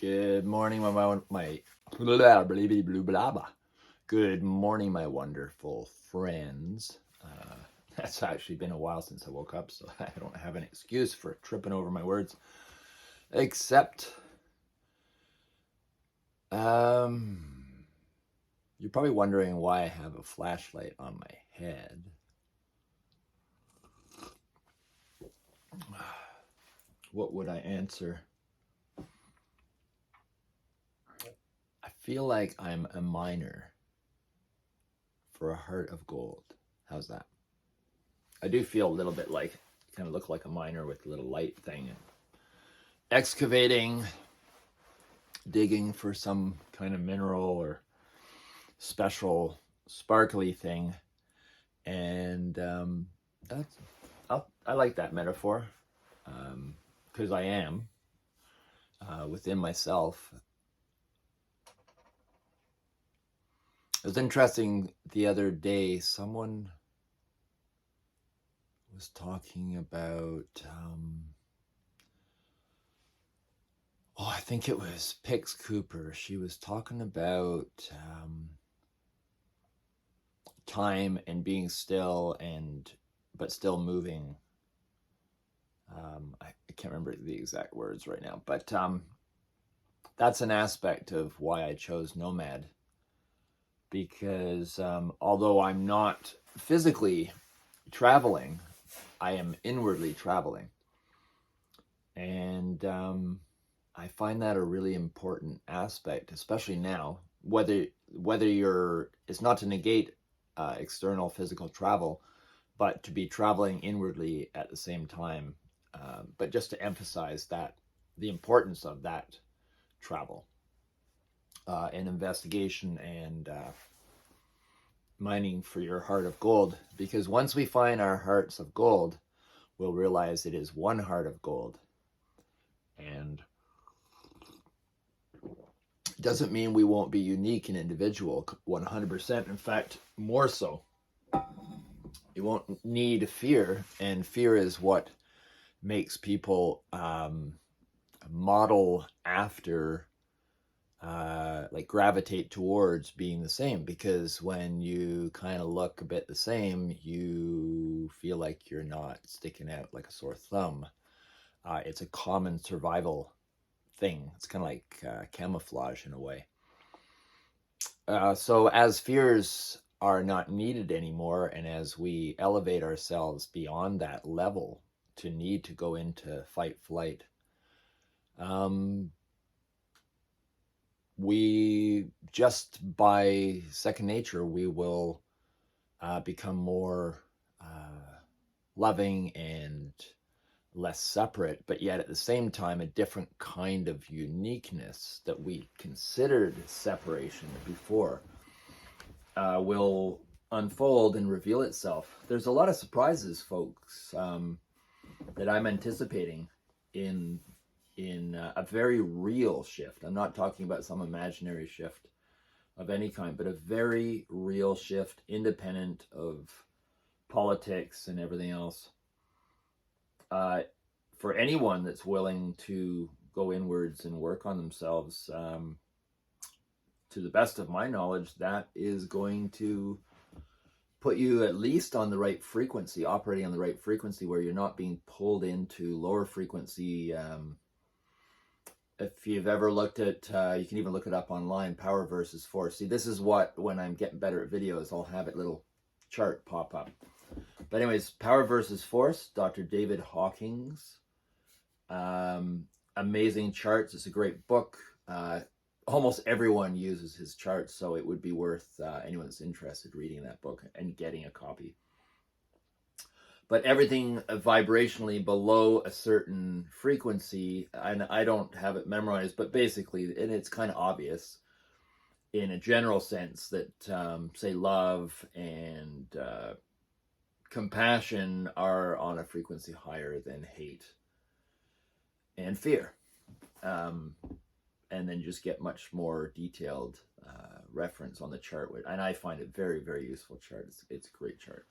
Good morning, my blah, blah, blah, blah, blah. Good morning, my wonderful friends. That's actually been a while since I woke up, so I don't have an excuse for tripping over my words. Except, you're probably wondering why I have a flashlight on my head. What would I answer? I feel like I'm a miner for a heart of gold. How's that? I do feel a little bit like, kind of look like a miner with a little light thing, excavating, digging for some kind of mineral or special sparkly thing. And I like that metaphor, because I am within myself. It was interesting the other day, someone was talking about, I think it was Pix Cooper. She was talking about time and being still but still moving. I can't remember the exact words right now, but that's an aspect of why I chose Nomad. Because although I'm not physically traveling, I am inwardly traveling. And I find that a really important aspect, especially now, whether it's not to negate external physical travel, but to be traveling inwardly at the same time, but just to emphasize that the importance of that travel and investigation and mining for your heart of gold. Because once we find our hearts of gold, we'll realize it is one heart of gold. And it doesn't mean we won't be unique and individual 100%. In fact, more so. You won't need fear, and fear is what makes people model after, like gravitate towards being the same, because when you kind of look a bit the same, you feel like you're not sticking out like a sore thumb. It's a common survival thing. It's kind of like camouflage in a way. So as fears are not needed anymore, and as we elevate ourselves beyond that level to need to go into fight flight, we just by second nature, we will become more loving and less separate, but yet at the same time a different kind of uniqueness that we considered separation before will unfold and reveal itself. There's a lot of surprises, folks, that I'm anticipating in a very real shift. I'm not talking about some imaginary shift of any kind, but a very real shift, independent of politics and everything else. For anyone that's willing to go inwards and work on themselves, to the best of my knowledge, that is going to put you at least on the right frequency, operating on the right frequency, where you're not being pulled into lower frequency. If you've ever looked at, you can even look it up online, power versus force. See, this is what, when I'm getting better at videos, I'll have a little chart pop up. But anyways, Power versus Force, Dr. David Hawkins. Amazing charts. It's a great book. Almost everyone uses his charts, so it would be worth anyone that's interested reading that book and getting a copy. But everything vibrationally below a certain frequency, and I don't have it memorized, but basically, and it's kind of obvious in a general sense that, say, love and compassion are on a frequency higher than hate and fear. And then just get much more detailed reference on the chart. And I find it very, very useful chart. It's a great chart.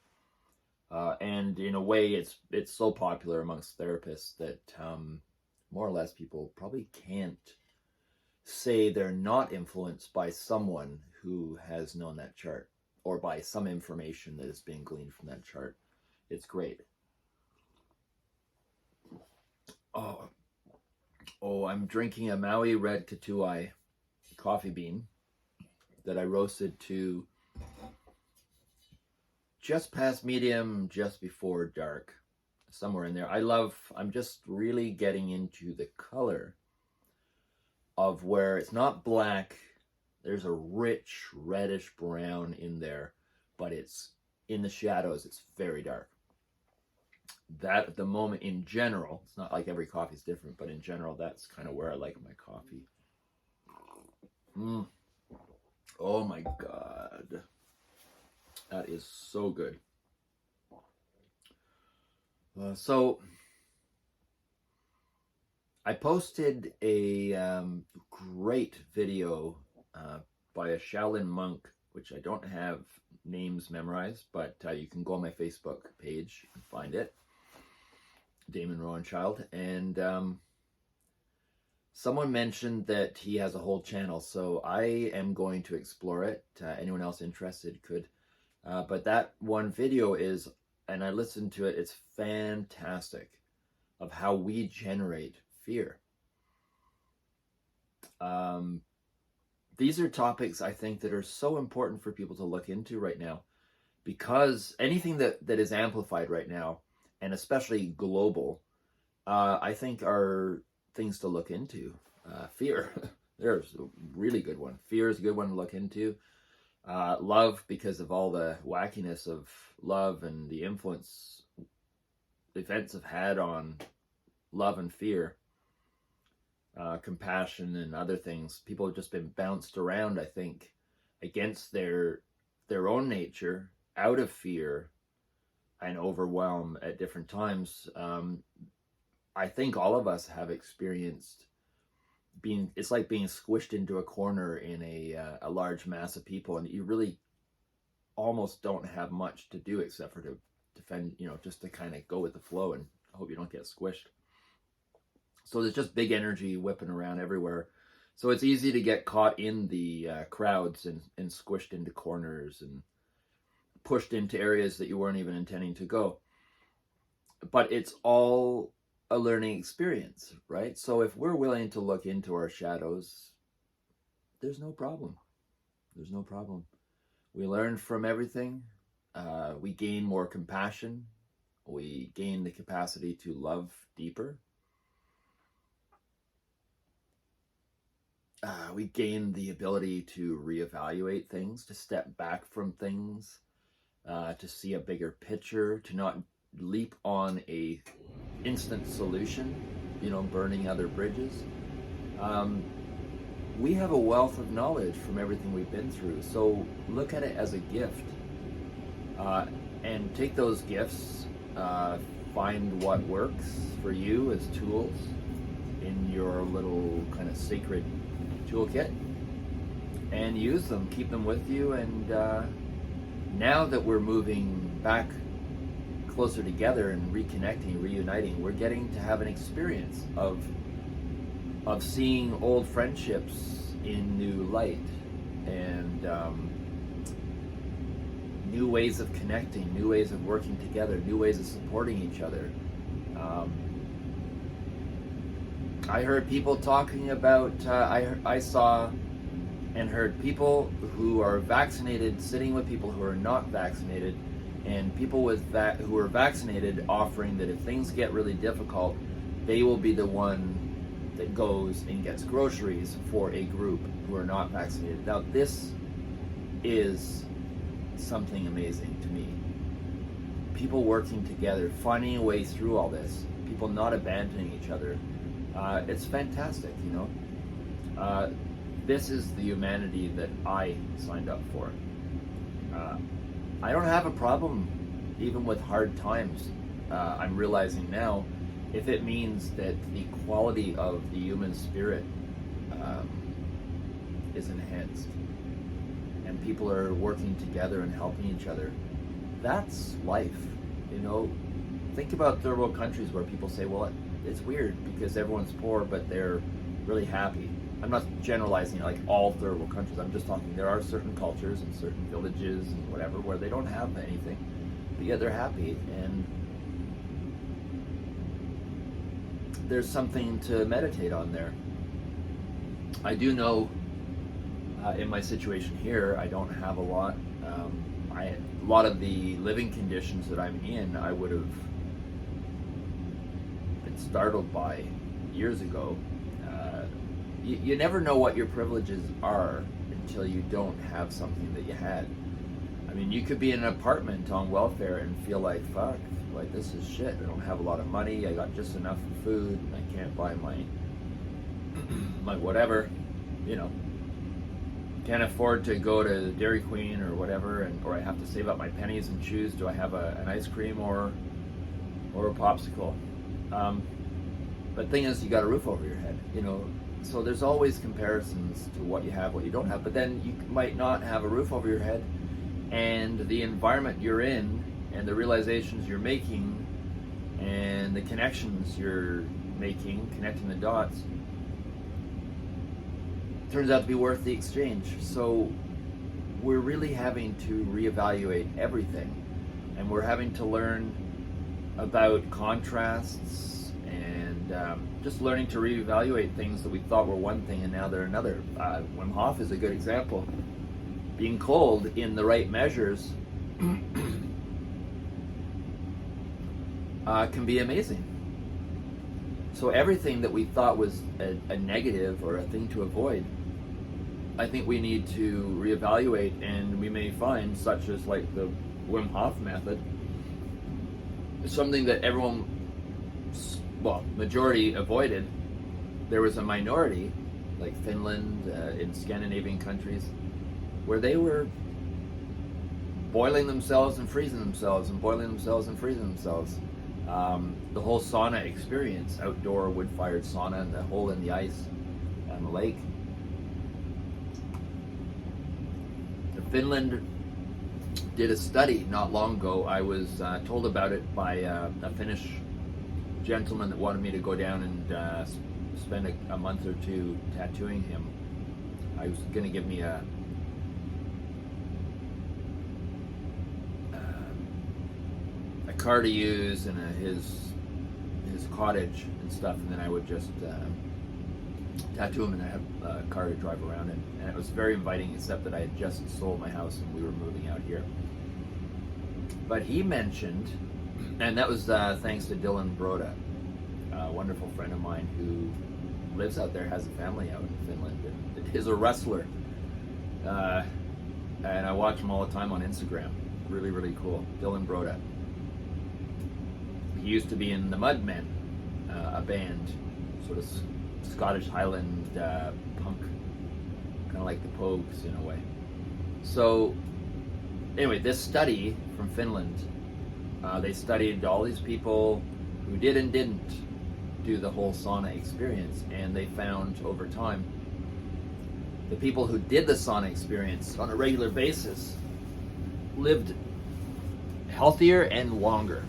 And in a way, it's so popular amongst therapists that more or less people probably can't say they're not influenced by someone who has known that chart or by some information that is being gleaned from that chart. It's great. Oh, I'm drinking a Maui Red Katuai coffee bean that I roasted to just past medium, just before dark, somewhere in there. I'm just really getting into the color of where it's not black. There's a rich reddish brown in there, but it's in the shadows. It's very dark. That at the moment, in general, it's not like every coffee is different, but in general, that's kind of where I like my coffee. Oh my God. That is so good. So I posted a great video by a Shaolin monk, which I don't have names memorized, but you can go on my Facebook page and find it, Damon Rowanchild. And someone mentioned that he has a whole channel, so I am going to explore it. Anyone else interested could. But that one video is, and I listened to it, it's fantastic of how we generate fear. These are topics I think that are so important for people to look into right now, because anything that is amplified right now, and especially global, I think are things to look into. Fear, there's a really good one. Fear is a good one to look into. Love, because of all the wackiness of love and the influence events have had on love and fear. Compassion and other things. People have just been bounced around, I think, against their own nature, out of fear and overwhelm at different times. I think all of us have experienced it's like being squished into a corner in a large mass of people, and you really almost don't have much to do except for to defend, just to kind of go with the flow and hope you don't get squished. So there's just big energy whipping around everywhere. So it's easy to get caught in the crowds and squished into corners and pushed into areas that you weren't even intending to go. But it's all a learning experience, right? So if we're willing to look into our shadows, there's no problem. There's no problem. We learn from everything. We gain more compassion. We gain the capacity to love deeper. We gain the ability to reevaluate things, to step back from things, to see a bigger picture, to not leap on a instant solution, burning other bridges. We have a wealth of knowledge from everything we've been through, so look at it as a gift, and take those gifts, find what works for you as tools in your little kind of sacred toolkit, and use them, keep them with you. And now that we're moving back closer together and reconnecting, reuniting, we're getting to have an experience of seeing old friendships in new light, and new ways of connecting, new ways of working together, new ways of supporting each other. I heard people talking about, I saw and heard people who are vaccinated sitting with people who are not vaccinated, and people who are vaccinated offering that if things get really difficult, they will be the one that goes and gets groceries for a group who are not vaccinated. Now, this is something amazing to me. People working together, finding a way through all this, people not abandoning each other. It's fantastic, This is the humanity that I signed up for. I don't have a problem even with hard times. I'm realizing now, if it means that the quality of the human spirit is enhanced and people are working together and helping each other, that's life. Think about third world countries where people say, well, it's weird because everyone's poor but they're really happy. I'm not generalizing like all third world countries. I'm just talking there are certain cultures and certain villages and whatever where they don't have anything, but yet they're happy, and there's something to meditate on there. I do know in my situation here, I don't have a lot. A lot of the living conditions that I'm in, I would have been startled by years ago. You never know what your privileges are until you don't have something that you had. I mean, you could be in an apartment on welfare and feel like, fuck, like this is shit. I don't have a lot of money. I got just enough food. And I can't buy my whatever, you know. Can't afford to go to Dairy Queen or whatever, or I have to save up my pennies and choose, do I have an ice cream or a popsicle? But thing is, you got a roof over your head, you know. So there's always comparisons to what you have, what you don't have. But then you might not have a roof over your head, and the environment you're in, and the realizations you're making, and the connections you're making, connecting the dots, turns out to be worth the exchange. So we're really having to reevaluate everything, and we're having to learn about contrasts, and just learning to reevaluate things that we thought were one thing and now they're another. Wim Hof is a good example. Being cold in the right measures can be amazing. So everything that we thought was a negative or a thing to avoid, I think we need to reevaluate, and we may find, such as like the Wim Hof method, something that everyone, well, majority avoided. There was a minority, like Finland, in Scandinavian countries, where they were boiling themselves and freezing themselves and boiling themselves and freezing themselves. The whole sauna experience, outdoor wood-fired sauna, and the hole in the ice on the lake. Finland did a study not long ago. I was told about it by a Finnish gentleman that wanted me to go down and spend a month or two tattooing him. I was going to give me a car to use and his cottage and stuff, and then I would just tattoo him and I have a car to drive around in. And it was very inviting, except that I had just sold my house and we were moving out here. But he mentioned, and that was thanks to Dylan Broda, a wonderful friend of mine who lives out there, has a family out in Finland, and is a wrestler. And I watch him all the time on Instagram. Really, really cool. Dylan Broda. He used to be in the Mudmen, a band, sort of Scottish Highland punk, kind of like the Pogues in a way. So anyway, this study from Finland, they studied all these people who did and didn't do the whole sauna experience, and they found over time the people who did the sauna experience on a regular basis lived healthier and longer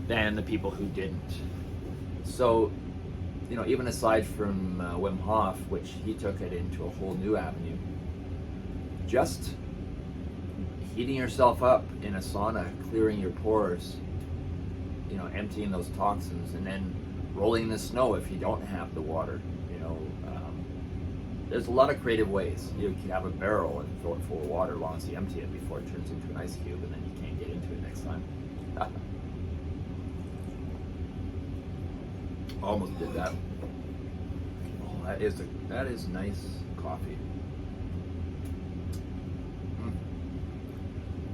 than the people who didn't. So, you know, even aside from Wim Hof, which he took it into a whole new avenue, just heating yourself up in a sauna, clearing your pores, you know, emptying those toxins, and then rolling in the snow if you don't have the water, you know. There's a lot of creative ways. You can have a barrel and fill it full of water as long as you empty it before it turns into an ice cube, and then you can't get into it next time. Almost did that. Oh, that is nice coffee.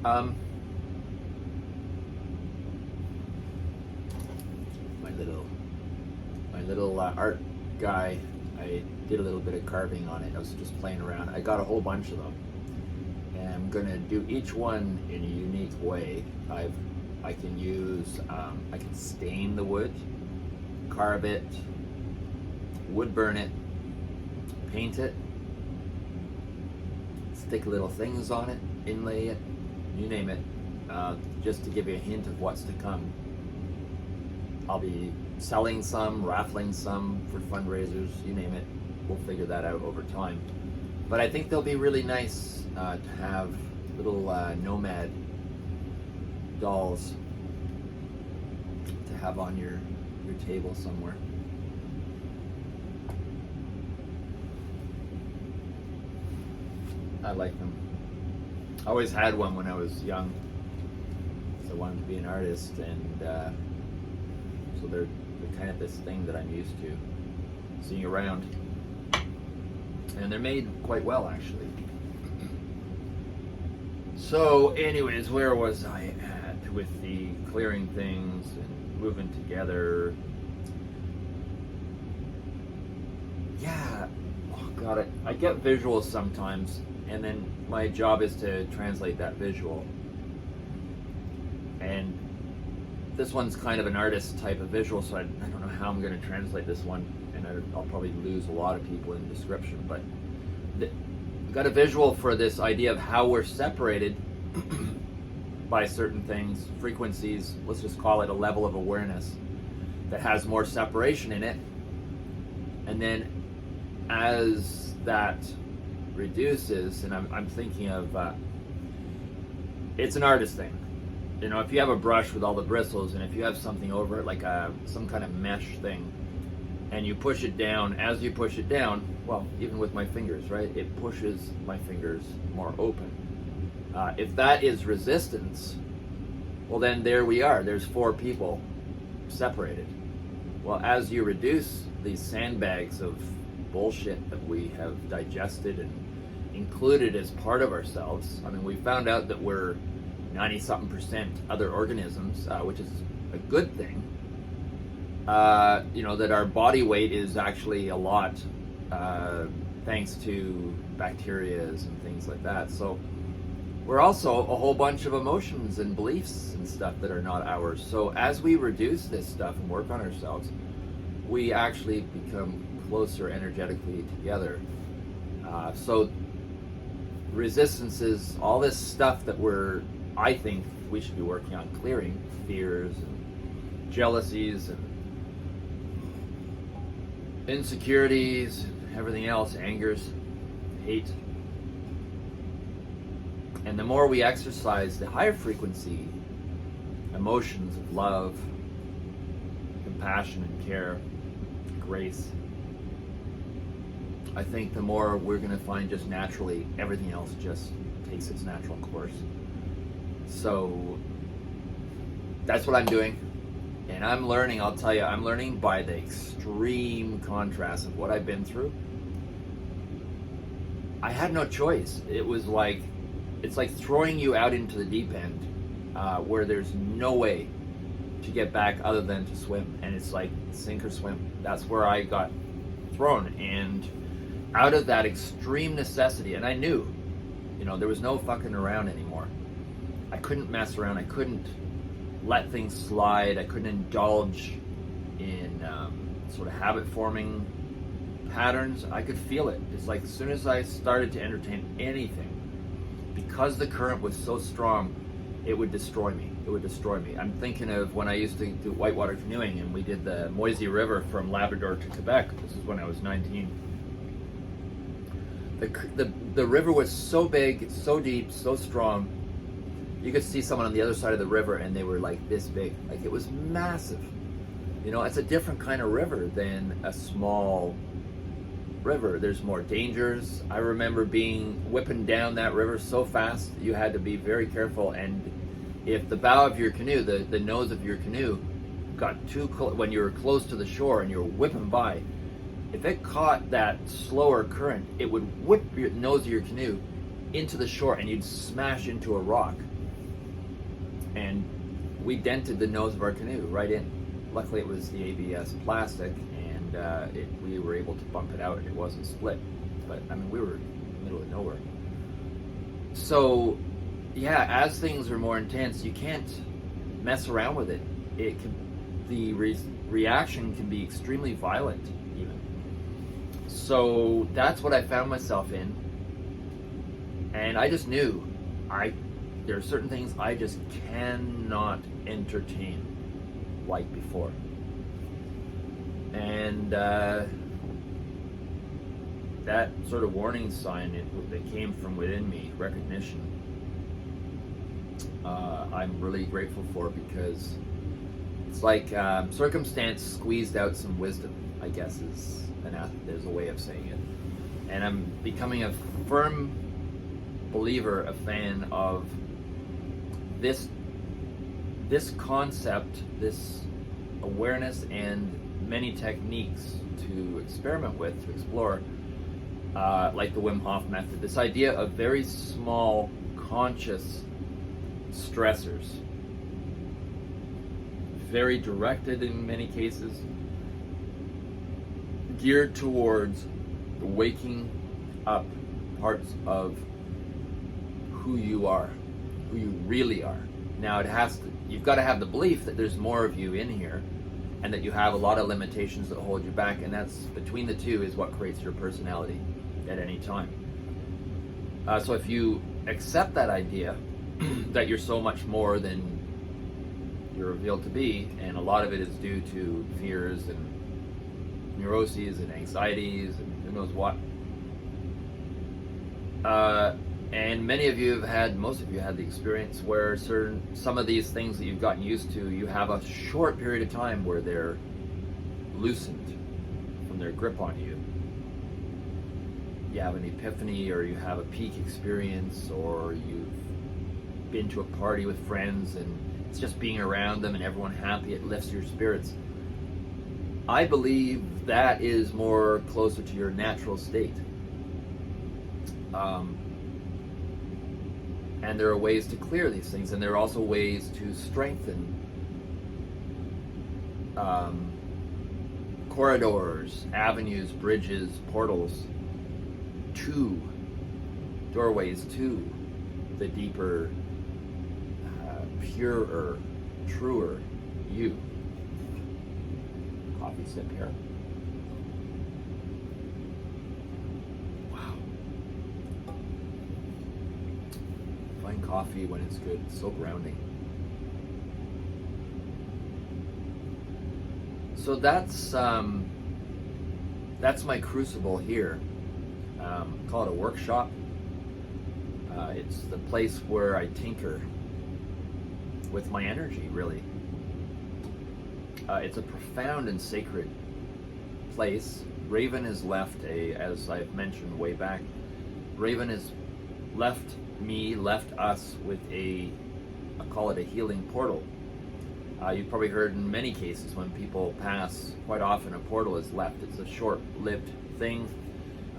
My little art guy, I did a little bit of carving on it. I was just playing around. I got a whole bunch of them, and I'm gonna do each one in a unique way. I can use, I can stain the wood, carve it, wood burn it, paint it, stick little things on it, inlay it, you name it, just to give you a hint of what's to come. I'll be selling some, raffling some for fundraisers, you name it. we'll figure that out over time. But I think they'll be really nice to have little nomad dolls to have on your table somewhere. I like them. I always had one when I was young, so I wanted to be an artist, and so they're kind of this thing that I'm used to seeing around, and they're made quite well, actually. So anyways, where was I at with the clearing things and moving together? Yeah, oh god, I get visuals sometimes, and then my job is to translate that visual. And this one's kind of an artist type of visual, so I don't know how I'm going to translate this one, and I'll probably lose a lot of people in the description, but I've got a visual for this idea of how we're separated by certain things, frequencies, let's just call it a level of awareness that has more separation in it. And then as that reduces, and I'm thinking of, it's an artist thing. You know, if you have a brush with all the bristles, and if you have something over it, like some kind of mesh thing, and you push it down, as you push it down, well, even with my fingers, right, it pushes my fingers more open. If that is resistance, well, then there we are. There's 4 people separated. Well, as you reduce these sandbags of bullshit that we have digested and included as part of ourselves, I mean, we found out that we're 90-something% other organisms, which is a good thing. You know, that our body weight is actually a lot thanks to bacterias and things like that. So we're also a whole bunch of emotions and beliefs and stuff that are not ours. So as we reduce this stuff and work on ourselves, we actually become closer energetically together. So resistance is all this stuff that I think we should be working on clearing, fears and jealousies and insecurities and everything else, angers, hate. And the more we exercise the higher frequency emotions of love, compassion and care, grace, I think the more we're going to find just naturally everything else just takes its natural course. So that's what I'm doing. And I'm learning, I'll tell you, I'm learning by the extreme contrast of what I've been through. I had no choice. It's like throwing you out into the deep end where there's no way to get back other than to swim. And it's like sink or swim. That's where I got thrown. And out of that extreme necessity, and I knew, you know, there was no fucking around anymore. I couldn't mess around. I couldn't let things slide. I couldn't indulge in sort of habit-forming patterns. I could feel it. It's like as soon as I started to entertain anything, because the current was so strong, it would destroy me. It would destroy me. I'm thinking of when I used to do whitewater canoeing, and we did the Moisey River from Labrador to Quebec. This is when I was 19. The river was so big, so deep, so strong. You could see someone on the other side of the river and they were like this big. Like, it was massive. You know, it's a different kind of river than a small river. There's more dangers. I remember whipping down that river so fast, you had to be very careful. And if the bow of your canoe, the nose of your canoe got too close, when you were close to the shore and you were whipping by, if it caught that slower current, it would whip your nose of your canoe into the shore and you'd smash into a rock. And we dented the nose of our canoe right in. Luckily it was the ABS plastic, and we were able to bump it out and it wasn't split. But I mean, we were in the middle of nowhere. So yeah, as things are more intense, you can't mess around with it. The reaction can be extremely violent even. So that's what I found myself in. And I just knew there are certain things I just cannot entertain like before. And that sort of warning sign that came from within me, recognition, I'm really grateful for, because it's like circumstance squeezed out some wisdom, I guess there's a way of saying it. And I'm becoming a firm believer, a fan of this concept, this awareness, and many techniques to experiment with, to explore, like the Wim Hof method. This idea of very small, conscious stressors, very directed in many cases, geared towards the waking up parts of who you are, who you really are. Now you've got to have the belief that there's more of you in here, and that you have a lot of limitations that hold you back, and that's, between the two, is what creates your personality at any time. So if you accept that idea that you're so much more than you're revealed to be, and a lot of it is due to fears and neuroses and anxieties and who knows what, and most of you had the experience where some of these things that you've gotten used to, you have a short period of time where they're loosened from their grip on you. You have an epiphany, or you have a peak experience, or you've been to a party with friends and it's just being around them and everyone happy, it lifts your spirits. I believe that is more closer to your natural state. And there are ways to clear these things, and there are also ways to strengthen corridors, avenues, bridges, portals, to doorways to the deeper, purer, truer you. Coffee sip here. Wow. Find coffee when it's good. It's so grounding. So that's my crucible here. Call it a workshop. It's the place where I tinker with my energy, really. It's a profound and sacred place. Raven has left as I've mentioned way back, Raven has left us with I call it a healing portal. You've probably heard in many cases when people pass, quite often a portal is left. It's a short-lived thing.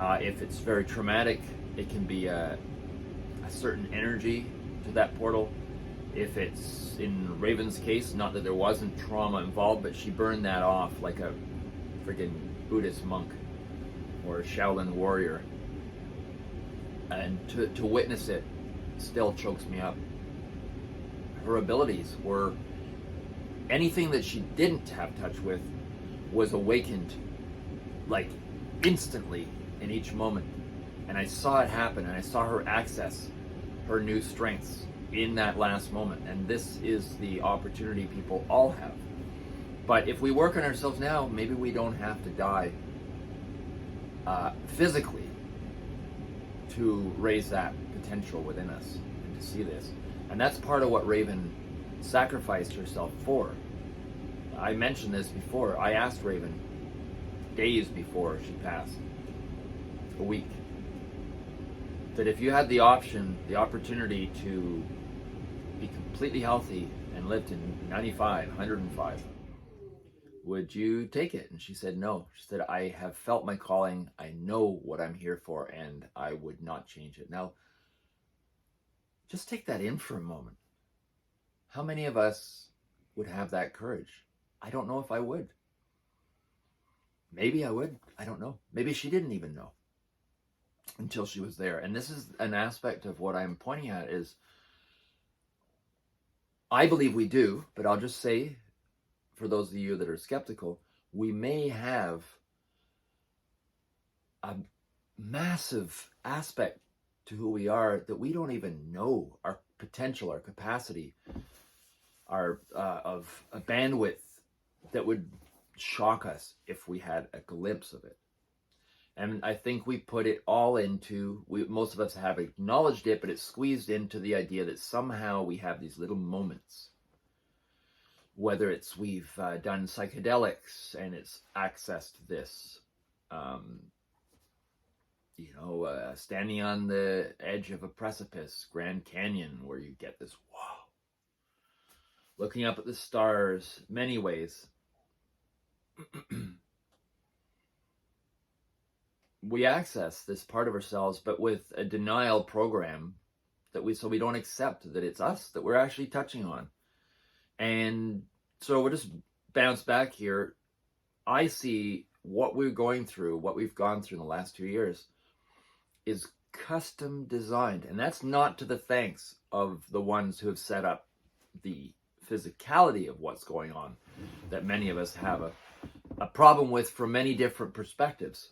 If it's very traumatic, it can be a certain energy to that portal. If it's, in Raven's case, not that there wasn't trauma involved, but she burned that off like a freaking Buddhist monk or a Shaolin warrior. And to witness it still chokes me up. Her abilities were, anything that she didn't have touch with was awakened like instantly in each moment. And I saw it happen, and I saw her access her new strengths in that last moment. And this is the opportunity people all have. But if we work on ourselves now, maybe we don't have to die physically to raise that potential within us and to see this. And that's part of what Raven sacrificed herself for. I mentioned this before. I asked Raven days before she passed, a week, that if you had the opportunity to be completely healthy and live to 95, 105, would you take it? And she said no. She said, I have felt my calling. I know what I'm here for, and I would not change it. Now, just take that in for a moment. How many of us would have that courage? I don't know if I would. Maybe I would. I don't know. Maybe she didn't even know until she was there. And this is an aspect of what I'm pointing at is, I believe we do, but I'll just say, for those of you that are skeptical, we may have a massive aspect to who we are that we don't even know, our potential, our capacity, our of a bandwidth that would shock us if we had a glimpse of it. And I think we put it all into, most of us have acknowledged it, but it's squeezed into the idea that somehow we have these little moments. Whether it's we've done psychedelics and it's accessed this, standing on the edge of a precipice, Grand Canyon, where you get this, wow, looking up at the stars, many ways. We access this part of ourselves, but with a denial program so we don't accept that it's us that we're actually touching on. And so we'll just bounce back here. I see what we're going through, what we've gone through in the last 2 years is custom designed. And that's not to the thanks of the ones who have set up the physicality of what's going on, that many of us have a problem with from many different perspectives.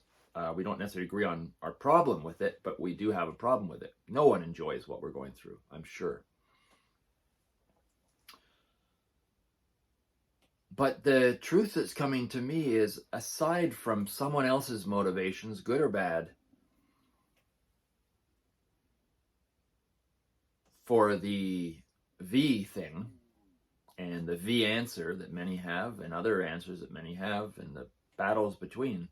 We don't necessarily agree on our problem with it, but we do have a problem with it. No one enjoys what we're going through, I'm sure. But the truth that's coming to me is, aside from someone else's motivations, good or bad, for the V thing and the V answer that many have and other answers that many have and the battles between,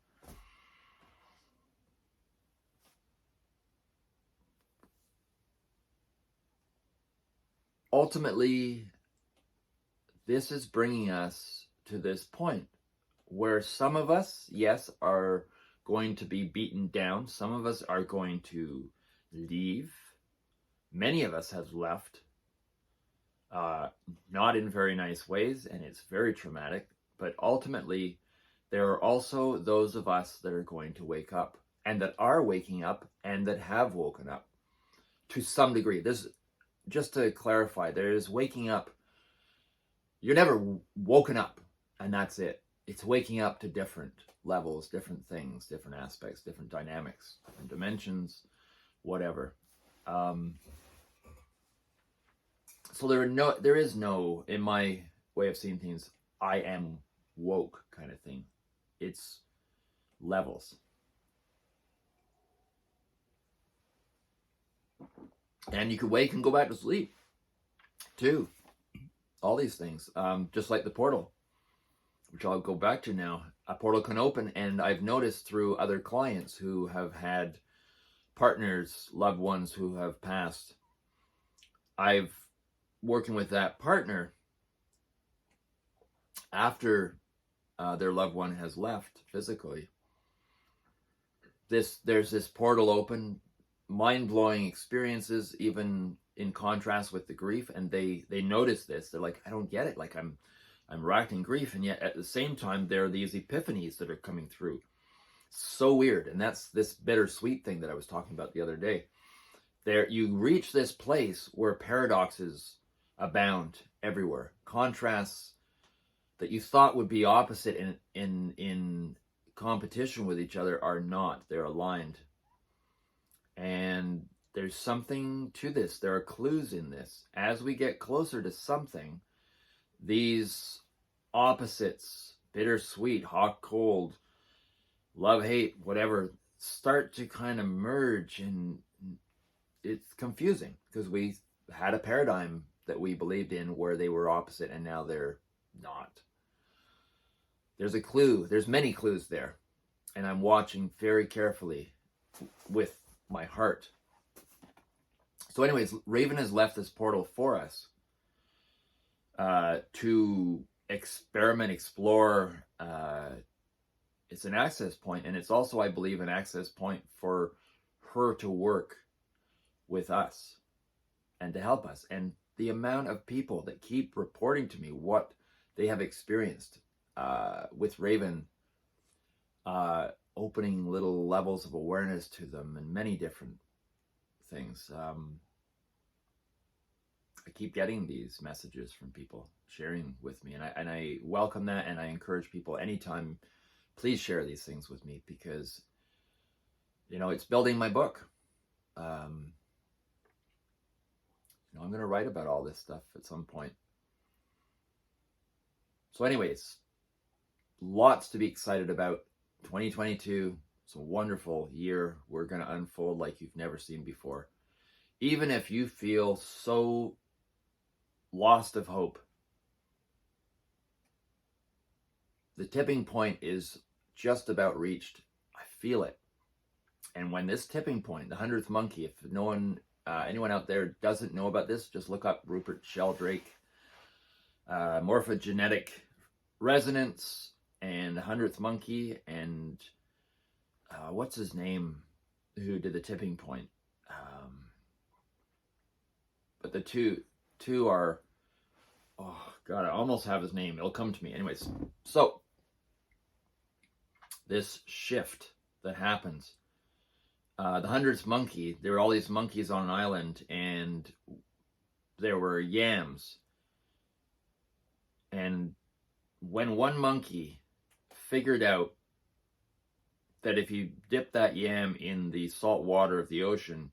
ultimately, this is bringing us to this point where some of us, yes, are going to be beaten down. Some of us are going to leave. Many of us have left, not in very nice ways, and it's very traumatic. But ultimately, there are also those of us that are going to wake up, and that are waking up, and that have woken up to some degree. This, just to clarify, there is waking up. You're never woken up, and that's it. It's waking up to different levels, different things, different aspects, different dynamics, different dimensions, whatever. So there is no, in my way of seeing things, I am woke kind of thing. It's levels. And you could wake and go back to sleep, too. All these things, just like the portal, which I'll go back to now. A portal can open, and I've noticed through other clients who have had partners, loved ones who have passed, I've working with that partner after their loved one has left physically. There's this portal open, mind-blowing experiences, even in contrast with the grief, and they notice this. They're like, I don't get it. Like I'm racked in grief, and yet at the same time there are these epiphanies that are coming through. So weird. And that's this bittersweet thing that I was talking about the other day. There, you reach this place where paradoxes abound everywhere. Contrasts that you thought would be opposite in competition with each other are not. They're aligned. And there's something to this. There are clues in this. As we get closer to something, these opposites, bittersweet, hot, cold, love, hate, whatever, start to kind of merge, and it's confusing because we had a paradigm that we believed in where they were opposite, and now they're not. There's a clue. There's many clues there, and I'm watching very carefully with my heart. So anyways, Raven has left this portal for us to experiment, explore. It's an access point, and it's also, I believe, an access point for her to work with us and to help us. And the amount of people that keep reporting to me what they have experienced with Raven, opening little levels of awareness to them and many different things. I keep getting these messages from people sharing with me, and I welcome that, and I encourage people anytime, please share these things with me, because it's building my book. I'm going to write about all this stuff at some point. So anyways, lots to be excited about. 2022, It's a wonderful year. We're going to unfold like you've never seen before. Even if you feel so lost of hope, the tipping point is just about reached. I feel it. And when this tipping point, the 100th monkey, if anyone out there doesn't know about this, just look up Rupert Sheldrake, morphogenetic resonance and 100th monkey, and what's his name who did the tipping point? But the two are, oh God, I almost have his name. It'll come to me. Anyways, so this shift that happens, the 100th monkey, there were all these monkeys on an island, and there were yams. And when one monkey figured out that if you dip that yam in the salt water of the ocean,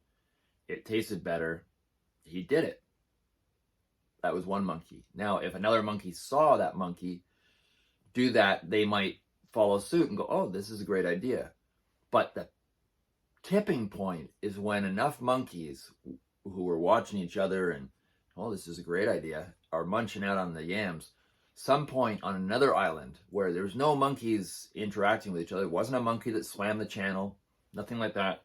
it tasted better, he did it. That was one monkey. Now, if another monkey saw that monkey do that, they might follow suit and go, oh, this is a great idea. But the tipping point is when enough monkeys who were watching each other and, oh, this is a great idea, are munching out on the yams. Some point on another island where there's no monkeys interacting with each other, it wasn't a monkey that swam the channel, nothing like that.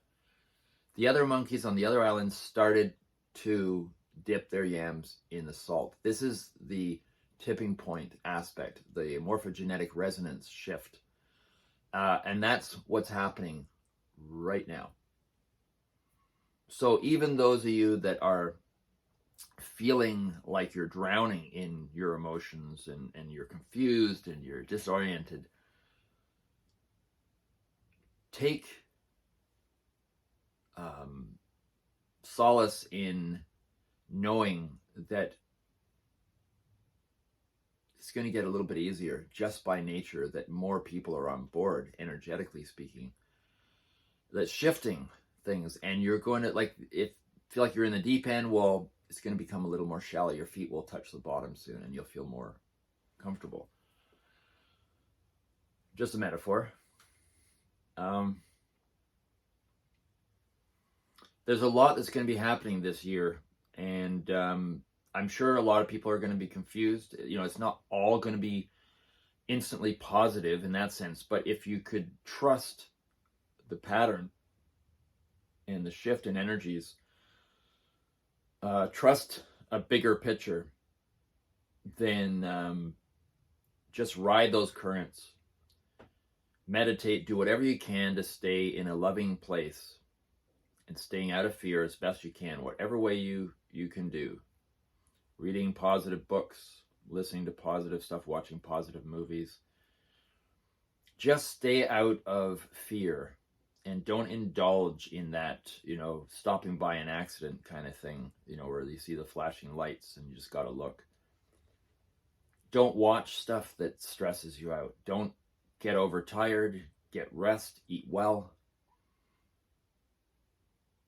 The other monkeys on the other islands started to dip their yams in the salt. This is the tipping point aspect, the morphogenetic resonance shift. And that's what's happening right now. So even those of you that are feeling like you're drowning in your emotions and you're confused and you're disoriented, take solace in knowing that it's going to get a little bit easier just by nature, that more people are on board, energetically speaking, that's shifting things. And you're going to, like, if feel like you're in the deep end, well, it's going to become a little more shallow. Your feet will touch the bottom soon and you'll feel more comfortable. Just a metaphor. There's a lot that's going to be happening this year, and I'm sure a lot of people are going to be confused. You know, it's not all going to be instantly positive in that sense, but if you could trust the pattern and the shift in energies, trust a bigger picture, then just ride those currents. Meditate, do whatever you can to stay in a loving place and staying out of fear as best you can, whatever way you can do. Reading positive books, listening to positive stuff, watching positive movies. Just stay out of fear and don't indulge in that, stopping by an accident kind of thing, where you see the flashing lights and you just got to look. Don't watch stuff that stresses you out. Don't get overtired. Get rest. Eat well.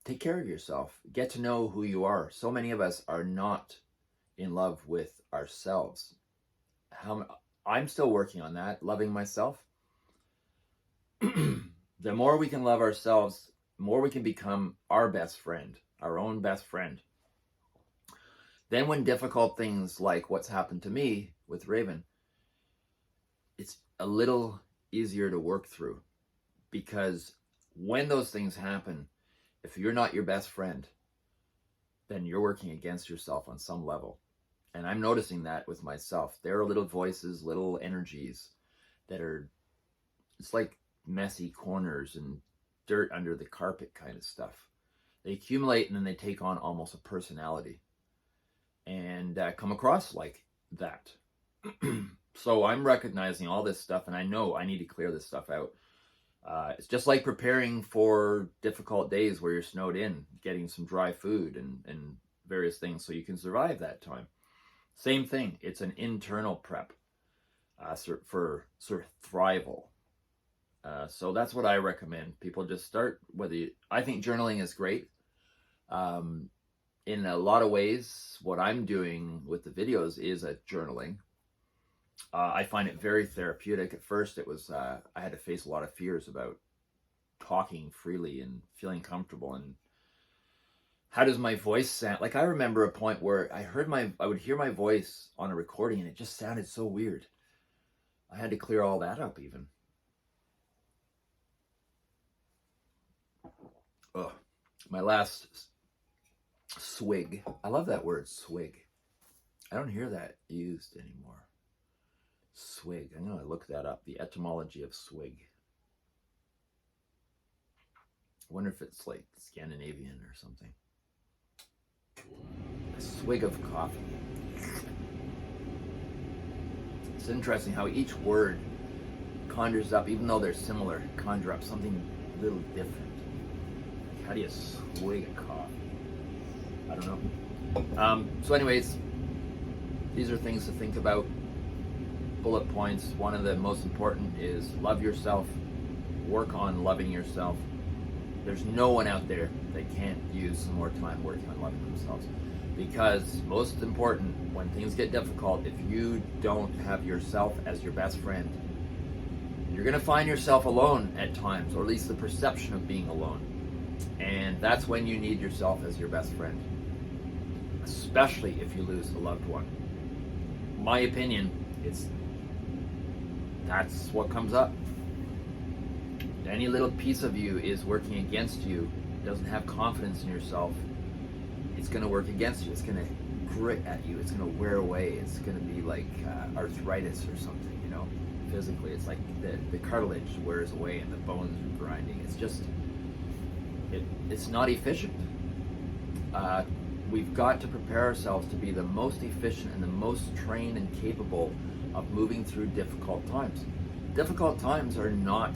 Take care of yourself. Get to know who you are. So many of us are not in love with ourselves. I'm still working on that, loving myself. The more we can love ourselves, the more we can become our best friend, our own best friend. Then when difficult things like what's happened to me with Raven, it's a little easier to work through, because when those things happen, if you're not your best friend, then you're working against yourself on some level. And I'm noticing that with myself. There are little voices, little energies that are, it's like messy corners and dirt under the carpet kind of stuff. They accumulate and then they take on almost a personality and come across like that. So I'm recognizing all this stuff, and I know I need to clear this stuff out. It's just like preparing for difficult days where you're snowed in, getting some dry food and various things so you can survive that time. Same thing. It's an internal prep for sort of thrival. So that's what I recommend. People just start. I think journaling is great. In a lot of ways, what I'm doing with the videos is a journaling. I find it very therapeutic. At first, it was I had to face a lot of fears about talking freely and feeling comfortable. And how does my voice sound? Like, I remember a point where I would hear my voice on a recording and it just sounded so weird. I had to clear all that up even. Ugh. My last swig. I love that word, swig. I don't hear that used anymore. Swig. I'm going to look that up. The etymology of swig. I wonder if it's like Scandinavian or something. A swig of coffee. It's interesting how each word conjures up, even though they're similar, conjure up something a little different. How do you swig a coffee? I don't know. So anyways, these are things to think about. Bullet points. One of the most important is love yourself. Work on loving yourself. There's no one out there that can't use some more time working on loving themselves. Because most important, when things get difficult, if you don't have yourself as your best friend, you're going to find yourself alone at times, or at least the perception of being alone. And that's when you need yourself as your best friend, especially if you lose a loved one. My opinion, that's what comes up. Any little piece of you is working against you, doesn't have confidence in yourself, it's going to work against you. It's going to grit at you. It's going to wear away. It's going to be like arthritis or something, you know, physically. It's like the cartilage wears away and the bones are grinding. It's just, it's not efficient. We've got to prepare ourselves to be the most efficient and the most trained and capable of moving through difficult times. Difficult times are not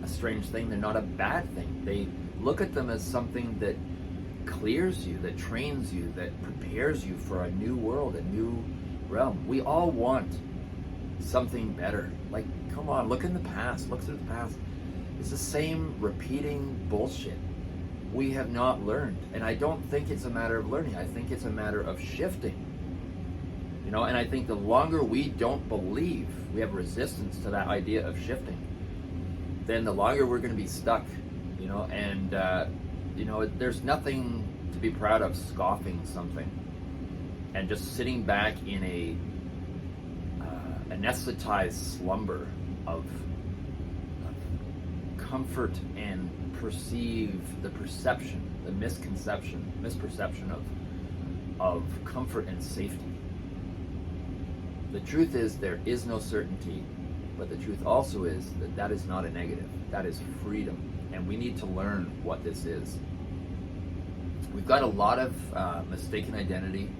a strange thing. They're not a bad thing. They look at them as something that clears you, that trains you, that prepares you for a new world, a new realm. We all want something better. Like, come on, look in the past. Look to the past. It's the same repeating bullshit. We have not learned. And I don't think it's a matter of learning. I think it's a matter of shifting. You know, and I think the longer we don't believe, we have resistance to that idea of shifting, then the longer we're going to be stuck, you know, and, you know, there's nothing to be proud of scoffing something and just sitting back in a anesthetized slumber of comfort and misperception of comfort and safety. The truth is there is no certainty, but the truth also is that that is not a negative. That is freedom, and we need to learn what this is. We've got a lot of mistaken identity,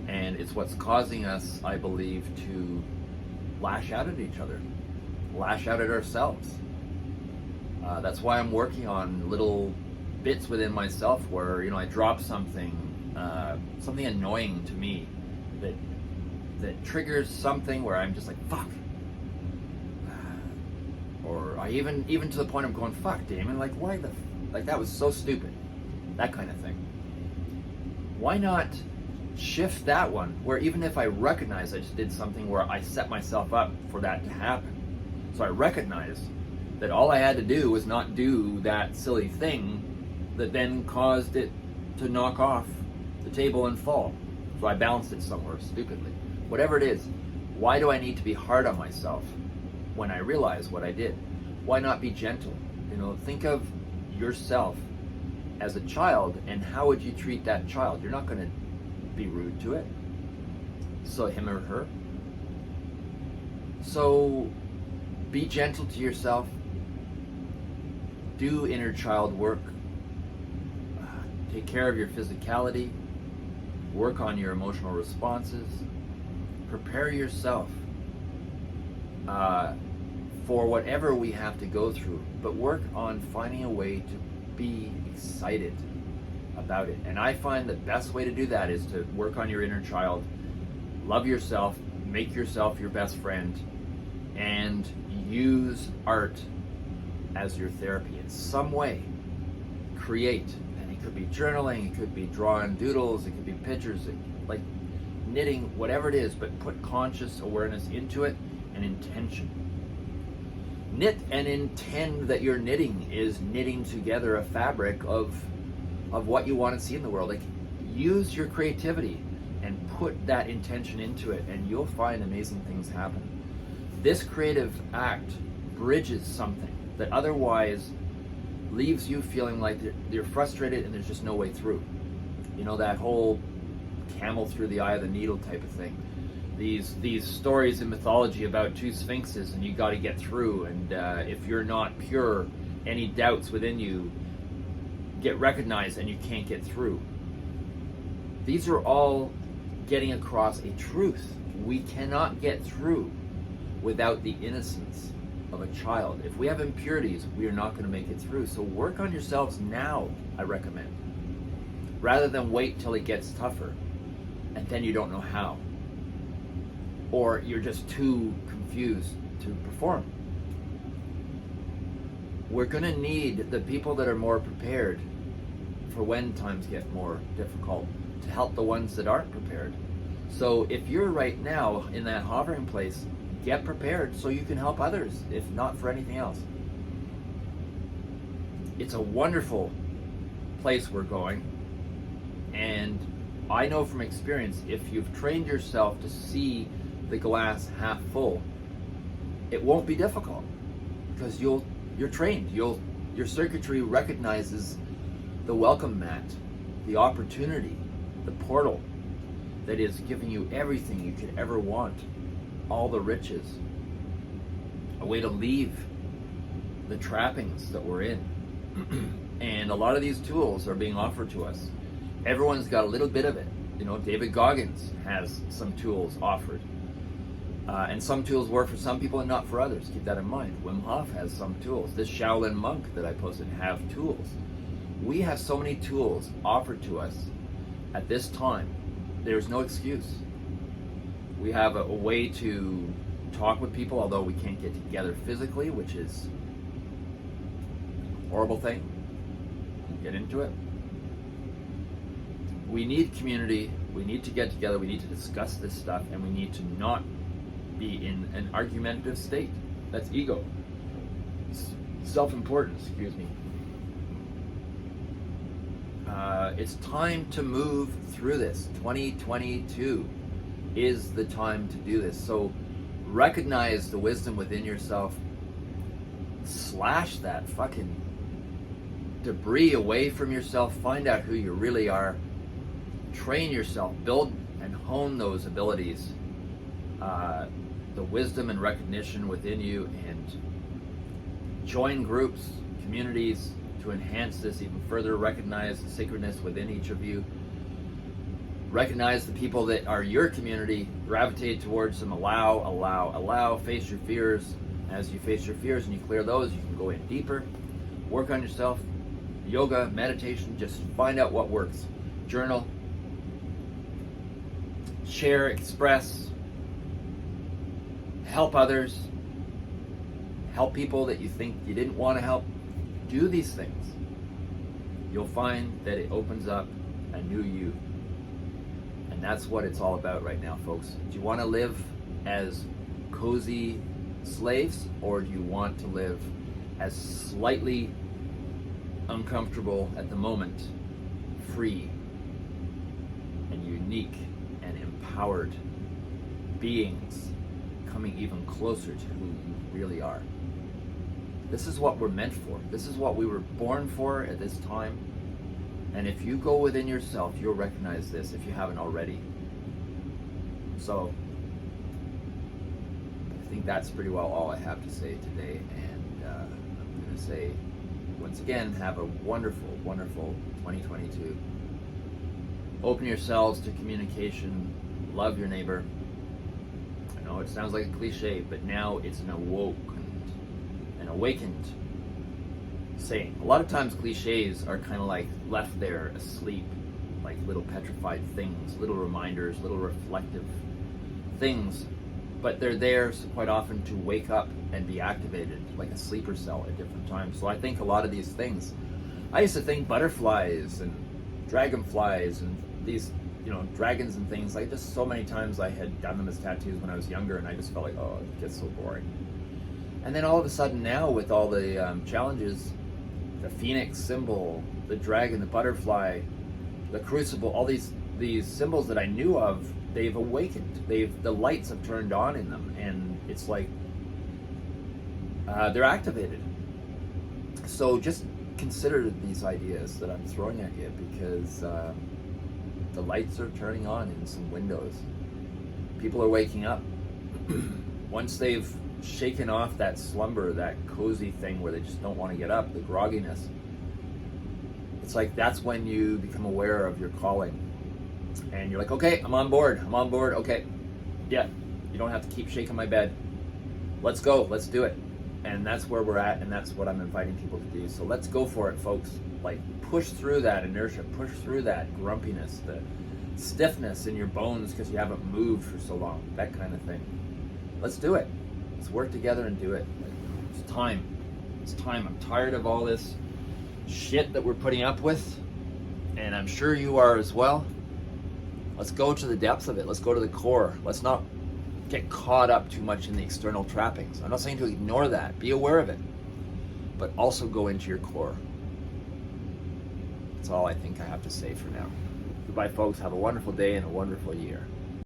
and it's what's causing us, I believe, to lash out at each other, lash out at ourselves. That's why I'm working on little bits within myself where, you know, I drop something annoying to me that triggers something where I'm just like, fuck. Or I even to the point of going, fuck, Damon, like, why like, that was so stupid. That kind of thing. Why not shift that one where even if I recognize I just did something where I set myself up for that to happen. So I recognize that all I had to do was not do that silly thing that then caused it to knock off the table and fall. So I balanced it somewhere stupidly. Whatever it is, why do I need to be hard on myself when I realize what I did? Why not be gentle? You know, think of yourself as a child, and how would you treat that child? You're not going to be rude to it. So him or her. So be gentle to yourself. Do inner child work. Take care of your physicality. Work on your emotional responses. Prepare yourself for whatever we have to go through, but work on finding a way to be excited about it. And I find the best way to do that is to work on your inner child, love yourself, make yourself your best friend, and use art as your therapy in some way. Create. And it could be journaling, it could be drawing doodles, it could be pictures, like knitting, whatever it is, but put conscious awareness into it and intention. knit and intend that your knitting is knitting together a fabric of what you want to see in the world. Like, use your creativity and put that intention into it, and you'll find amazing things happen. This creative act bridges something that otherwise leaves you feeling like you're frustrated and there's just no way through. You know, that whole camel through the eye of the needle type of thing. These stories in mythology about two sphinxes, and you got to get through, and if you're not pure, any doubts within you get recognized and you can't get through. These are all getting across a truth. We cannot get through without the innocence of a child. If we have impurities, we are not going to make it through. So work on yourselves now, I recommend, rather than wait till it gets tougher and then you don't know how, or you're just too confused to perform. We're going to need the people that are more prepared for when times get more difficult to help the ones that aren't prepared. So if you're right now in that hovering place, get prepared so you can help others, if not for anything else. It's a wonderful place we're going, and I know from experience, if you've trained yourself to see the glass half full, it won't be difficult, because you're trained. Your circuitry recognizes the welcome mat, the opportunity, the portal that is giving you everything you could ever want, all the riches, a way to leave the trappings that we're in. And a lot of these tools are being offered to us. Everyone's got a little bit of it. You know, David Goggins has some tools offered. And some tools work for some people and not for others. Keep that in mind. Wim Hof has some tools. This Shaolin monk that I posted have tools. We have so many tools offered to us at this time. There's no excuse. We have a way to talk with people, although we can't get together physically, which is a horrible thing. Get into it. We need community. We need to get together. We need to discuss this stuff, and we need to not be in an argumentative state. That's ego. Self-importance, excuse me. It's time to move through this. 2022 is the time to do this. So recognize the wisdom within yourself. Slash that fucking debris away from yourself. Find out who you really are. Train yourself. Build and hone those abilities. The wisdom and recognition within you, and join groups, communities to enhance this even further. Recognize the sacredness within each of you. Recognize the people that are your community. Gravitate towards them. Allow. Face your fears. As you face your fears and you clear those, you can go in deeper. Work on yourself. Yoga, meditation, just find out what works. Journal. Share, express. Help others. Help people that you think you didn't want to help. Do these things. You'll find that it opens up a new you. And that's what it's all about right now, folks. Do you want to live as cozy slaves, or do you want to live as slightly uncomfortable at the moment, free and unique and empowered beings, coming even closer to who you really are? This is what we're meant for. This is what we were born for at this time. And if you go within yourself, you'll recognize this if you haven't already. So I think that's pretty well all I have to say today. And I'm going to say, once again, have a wonderful, wonderful 2022. Open yourselves to communication. Love your neighbor. I know it sounds like a cliche, but now it's an awakened saying. A lot of times cliches are kind of like left there asleep, like little petrified things, little reminders, little reflective things, but they're there quite often to wake up and be activated like a sleeper cell at different times. So I think a lot of these things, I used to think butterflies and dragonflies and these, dragons and things, like just so many times I had done them as tattoos when I was younger, and I just felt like, oh, it gets so boring. And then all of a sudden now, with all the challenges, the phoenix symbol, the dragon, the butterfly, the crucible, all these symbols that I knew of, they've awakened. The lights have turned on in them, and it's like they're activated. So just consider these ideas that I'm throwing at you, because the lights are turning on in some windows. People are waking up. Once they've shaken off that slumber, that cozy thing where they just don't want to get up, the grogginess, it's like that's when you become aware of your calling. And you're like, okay, I'm on board, okay. Yeah, you don't have to keep shaking my bed. Let's go, let's do it. And that's where we're at, and that's what I'm inviting people to do. So let's go for it, folks. Like, push through that inertia, push through that grumpiness, the stiffness in your bones because you haven't moved for so long, that kind of thing. Let's do it. Let's work together and do it. It's time. It's time. I'm tired of all this shit that we're putting up with, and I'm sure you are as well. Let's go to the depths of it. Let's go to the core. Let's not get caught up too much in the external trappings. I'm not saying to ignore that. Be aware of it. But also go into your core. That's all I think I have to say for now. Goodbye, folks. Have a wonderful day and a wonderful year.